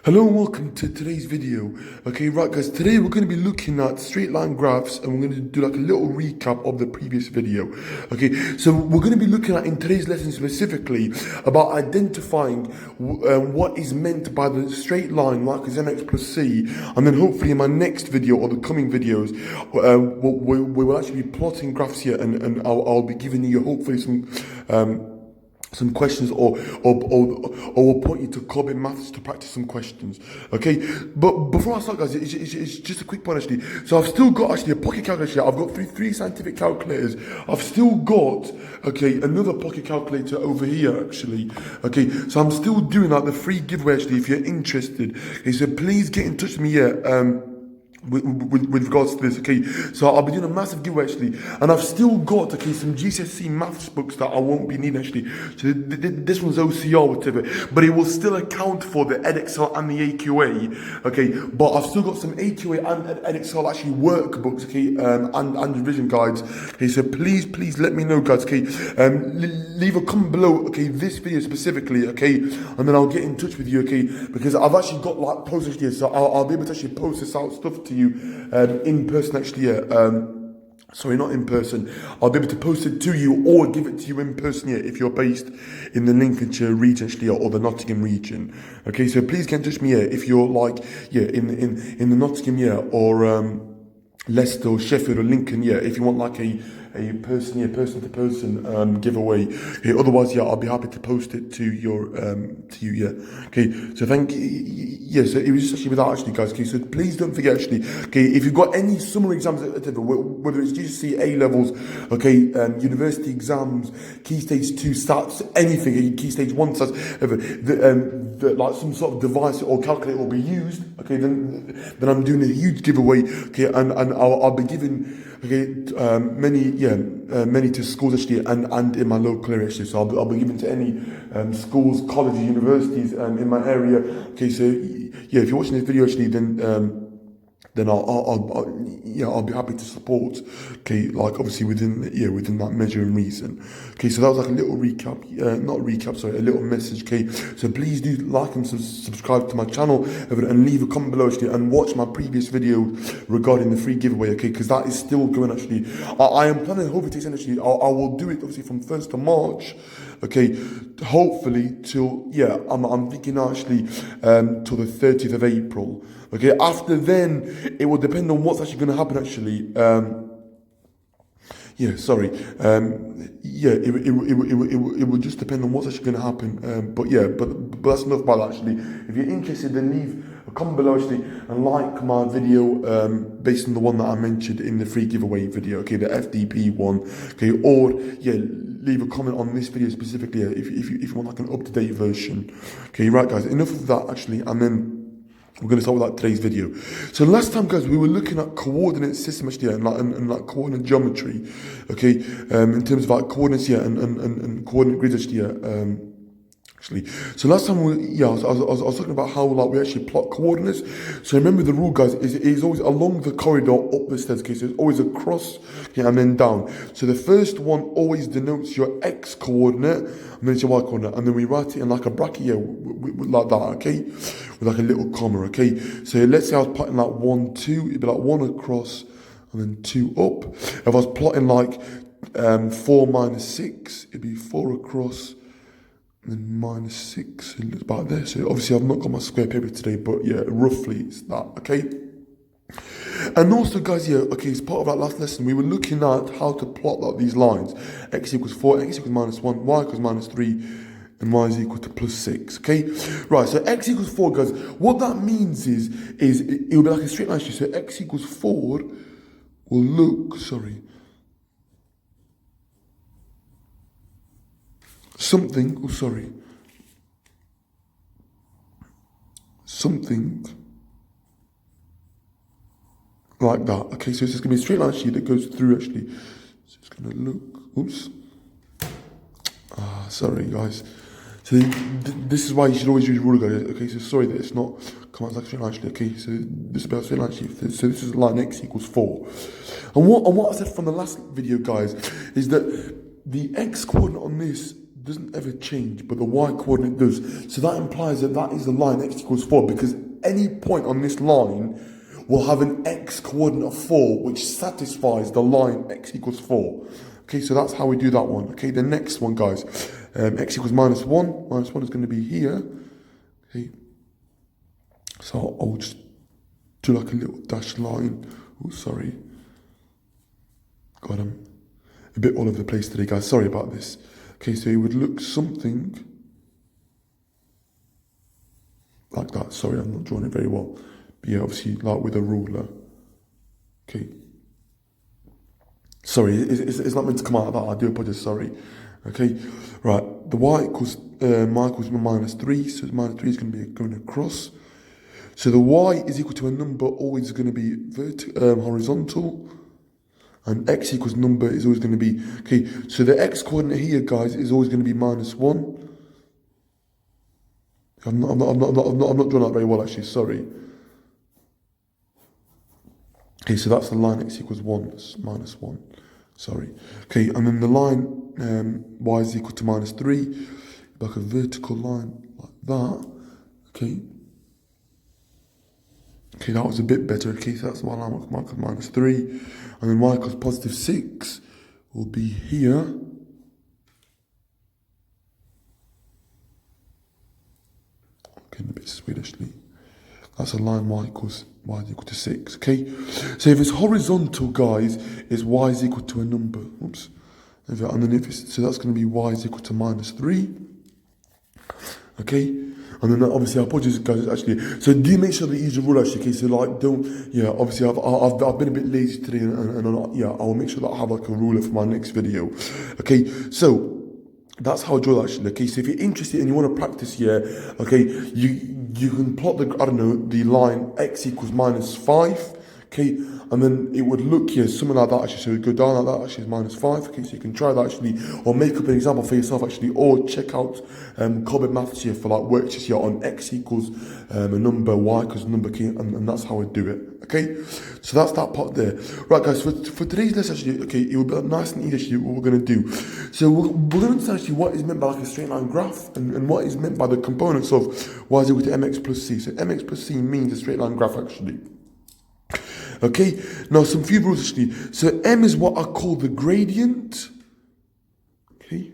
Hello and welcome to today's video. Okay, right guys, today we're going to be looking at straight line graphs and we're going to do like a little recap of the previous video. Okay, so we're going to be looking at in today's lesson specifically about identifying what is meant by the straight line like as mx plus c, and then hopefully in my next video or the coming videos we will actually be plotting graphs here and I'll be giving you hopefully some questions or we'll point you to club in maths to practice some questions. Okay, but before I start guys, it's just a quick point actually. So I've still got actually a pocket calculator. I've got three scientific calculators. I've still got another pocket calculator over here actually. Okay, so I'm still doing like the free giveaway actually if you're interested. Okay, so please get in touch with me here. With regards to this, okay, so I'll be doing a massive giveaway actually, and I've still got some GCSE maths books that I won't be needing actually. So this one's OCR whatever, but it will still account for the EdXL and the AQA, okay. But I've still got some AQA and EdXL actually workbooks, okay, and revision guides. Okay, so please let me know, guys. Okay, leave a comment below, okay, this video specifically, okay, and then I'll get in touch with you, okay, because I've actually got like posts here, so I'll be able to actually post this out stuff to you in person actually, sorry, not in person. I'll be able to post it to you or give it to you in person here if you're based in the Lincolnshire region actually or the Nottingham region. Okay, so please get in touch with me here if you're like in the Nottingham or Leicester or Sheffield or Lincoln, if you want like a person to person giveaway. Okay, otherwise I'll be happy to post it to your to you. Okay, so thank you. So it was just actually with that actually guys. Okay, so please don't forget actually, okay, if you've got any summer exams whether it's GCSE, A levels, okay, university exams, key stage 2 stats, anything, key stage 1 stats, like some sort of device or calculator will be used, okay, then I'm doing a huge giveaway, okay, and I'll be giving many to schools actually and in my local area actually. So I'll be giving to any schools, colleges, universities in my area. Okay, so yeah, if you're watching this video actually, then I'll be happy to support. Okay, like obviously within that measure and reason. Okay, so that was like a little recap, a little message. Okay, so please do like and subscribe to my channel and leave a comment below actually, and watch my previous video regarding the free giveaway. Okay, because that is still going actually. I am planning hopefully to extend actually. I will do it obviously from 1st of March. Okay, hopefully till I'm thinking actually till the 30th of April. Okay, after then it will depend on what's actually going to happen actually. It will just depend on what's actually going to happen. But that's enough about that actually. If you're interested, then leave a comment below actually and like my video based on the one that I mentioned in the free giveaway video. Okay, the FDP one. Okay, or leave a comment on this video specifically if you want like an up-to-date version. Okay, right guys, enough of that actually, and then we're going to start with like today's video. So last time guys we were looking at coordinate system actually and like coordinate geometry, okay, in terms of like coordinates and coordinate grids actually, so last time I was talking about how like we actually plot coordinates. So remember the rule guys is always along the corridor up the stairs, okay, so it's always across and then down. So the first one always denotes your x coordinate and then it's your y coordinate, and then we write it in like a bracket like that, okay, with like a little comma. Okay, so let's say I was plotting like 1 2, it'd be like 1 across and then 2 up. If I was plotting like 4 minus 6, it'd be 4 across and then minus 6, it's about there. So obviously I've not got my square paper today, but yeah, roughly it's that, okay. And also guys, as part of that last lesson we were looking at how to plot like these lines: x equals 4, x equals minus 1, y equals minus 3, and y is equal to plus 6, okay. Right, so x equals 4 guys, what that means is it will be like a straight line. So x equals 4 will look, something like that, okay. So it's just gonna be a straight line actually that goes through actually. So it's gonna look, sorry guys. So this is why you should always use ruler guys, okay. So sorry that it's not come out like straight line actually, okay. So this is about straight line actually. So this is line x equals 4, and what I said from the last video guys is that the x coordinate on this doesn't ever change, but the y coordinate does. So that implies that that is the line x equals 4, because any point on this line will have an x coordinate of 4, which satisfies the line x equals 4. Okay, so that's how we do that one. Okay, the next one, guys, x equals minus 1. Minus 1 is going to be here. Okay, so I'll just do like a little dashed line. Oh, sorry. God, I'm a bit all over the place today, guys. Sorry about this. Okay, so it would look something like that. Sorry, I'm not drawing it very well. But yeah, obviously, like with a ruler. Okay. Sorry, it's not meant to come out like that. I do apologize, sorry. Okay, right. The y equals minus 3, so minus 3 is going to be going across. So the y is equal to a number always going to be horizontal. And x equals number is always going to be, okay, so the x coordinate here, guys, is always going to be minus 1. I'm not drawing that very well, actually, sorry. Okay, so that's the line x equals 1, that's minus 1, sorry. Okay, and then the line y is equal to minus 3, like a vertical line like that, okay. Okay, that was a bit better. Okay, so that's my line y equals minus 3. And then y equals positive 6 will be here. Getting a bit swedishly. That's a line y is equal to 6. Okay, so if it's horizontal, guys, it's y is equal to a number. Oops. And then if it's, so that's going to be y is equal to minus 3. Okay. And then obviously, I apologize, guys, actually. So do make sure that you use your ruler, actually. Okay, so like, don't, yeah, obviously, I've been a bit lazy today, and yeah, I'll make sure that I have like a ruler for my next video. Okay, so that's how I draw that, actually. Okay, so if you're interested and you want to practice here, okay, you can plot the, I don't know, the line x equals minus 5. Okay, and then it would look here, something like that actually. So it would go down like that, actually is minus 5. Okay, so you can try that actually, or make up an example for yourself actually, or check out Cobbett Maths here for like worksheets here on x equals a number, y equals a number, okay, and that's how I do it. Okay, so that's that part there. Right, guys, for today's lesson actually, okay, it will be nice and easy actually what we're going to do. So we're going to understand actually what is meant by like a straight line graph, and what is meant by the components of y is equal to mx plus c. So mx plus c means a straight line graph actually. Okay, now some few rules actually. So m is what I call the gradient. Okay.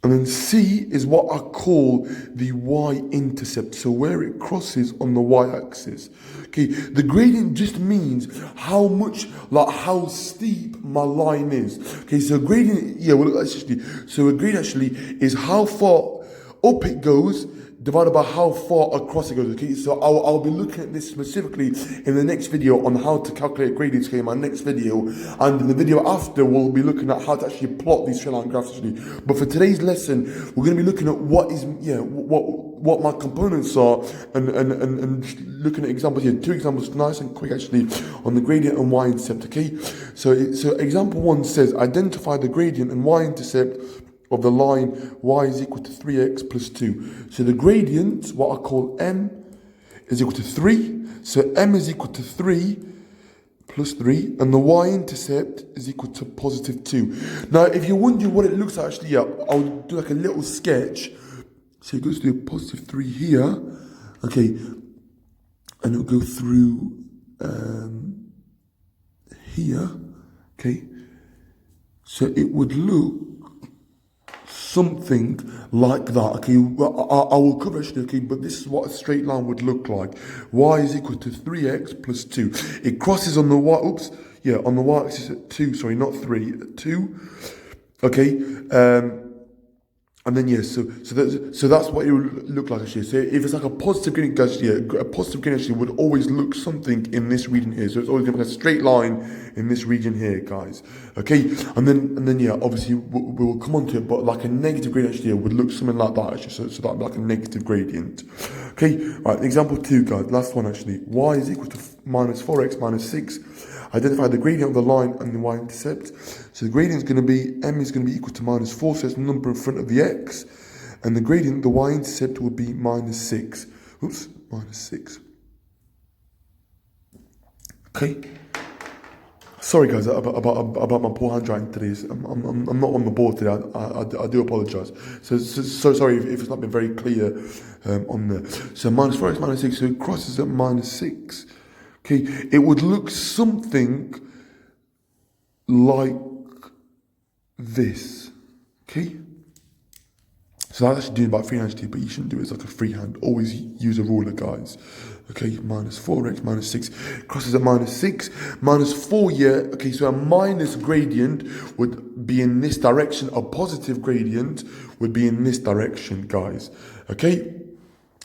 And then c is what I call the y-intercept. So where it crosses on the y-axis. Okay, the gradient just means how much, like how steep my line is. Okay, so gradient, yeah, well actually, so a gradient actually is how far up it goes divided by how far across it goes. Okay, so I'll be looking at this specifically in the next video on how to calculate gradients. Okay, in my next video, and in the video after we'll be looking at how to actually plot these straight line graphs actually. But for today's lesson, we're going to be looking at what is, yeah, what my components are, and looking at examples here. 2 examples, nice and quick actually, on the gradient and y-intercept. Okay, so example 1 says identify the gradient and y-intercept of the line y is equal to 3x plus 2. So the gradient, what I call m, is equal to 3. So m is equal to 3 plus 3. And the y-intercept is equal to positive 2. Now, if you're wondering what it looks like, actually, yeah, I'll do like a little sketch. So it goes through positive 3 here. Okay. And it'll go through here. Okay. So it would look something like that. Okay, I will cover actually, okay, but this is what a straight line would look like. Y is equal to 3x plus 2. It crosses on the y, oops, yeah, on the y-axis at 2, sorry, not 3, at 2. Okay, and then yes, so that's what it would look like actually. So if it's like a positive gradient, guys, yeah, a positive gradient actually would always look something in this region here. So it's always going to be a straight line in this region here, guys. Okay, and then yeah, obviously we will come on to it, but like a negative gradient actually would look something like that actually. So that would be like a negative gradient. Okay, right. Example 2, guys. Last one actually. Y is equal to minus 4x minus 6. Identify the gradient of the line and the y-intercept. So the gradient is going to be, m is going to be equal to minus 4, so it's the number in front of the x. And the gradient, the y-intercept, will be minus 6. Oops, minus 6. Okay. Sorry guys about my poor handwriting today. I'm not on the board today. I do apologise. So sorry if it's not been very clear on there. So minus 4x minus 6, so it crosses at minus 6. Okay, it would look something like this. Okay. So that's actually doing about freehand, but you shouldn't do it as like a freehand. Always use a ruler, guys. Okay, minus 4x minus 6 crosses at minus 6. Minus 4, yeah. Okay, so a minus gradient would be in this direction. A positive gradient would be in this direction, guys. Okay,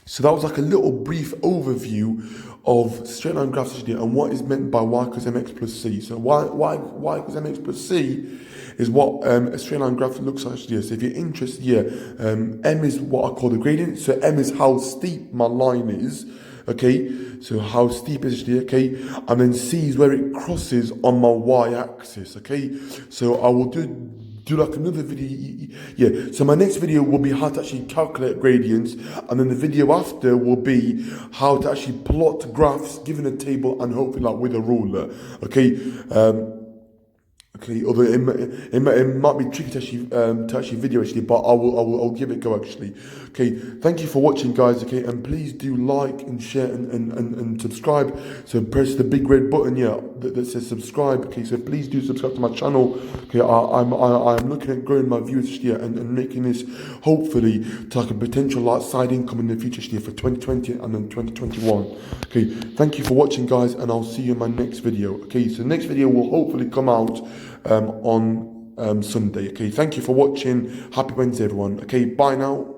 so that was like a little brief overview of straight line graphs and what is meant by y equals mx plus c. So y equals mx plus c is what a straight line graph looks like here. So if you're interested, m is what I call the gradient. So m is how steep my line is. Okay, so how steep is it? Okay, and then c is where it crosses on my y-axis. Okay, so I will do like another video. Yeah, so my next video will be how to actually calculate gradients, and then the video after will be how to actually plot graphs given a table and hopefully like with a ruler. Okay. Okay, although it might be tricky to actually video actually, but I'll give it a go actually. Okay, thank you for watching, guys. Okay, and please do like and share and subscribe. So press the big red button that says subscribe. Okay, so please do subscribe to my channel. Okay, I'm looking at growing my viewers here and making this hopefully to like a potential like side income in the future here for 2020 and then 2021. Okay, thank you for watching, guys, and I'll see you in my next video. Okay, so the next video will hopefully come out on Sunday. Okay, thank you for watching. Happy Wednesday, everyone. Okay, bye now.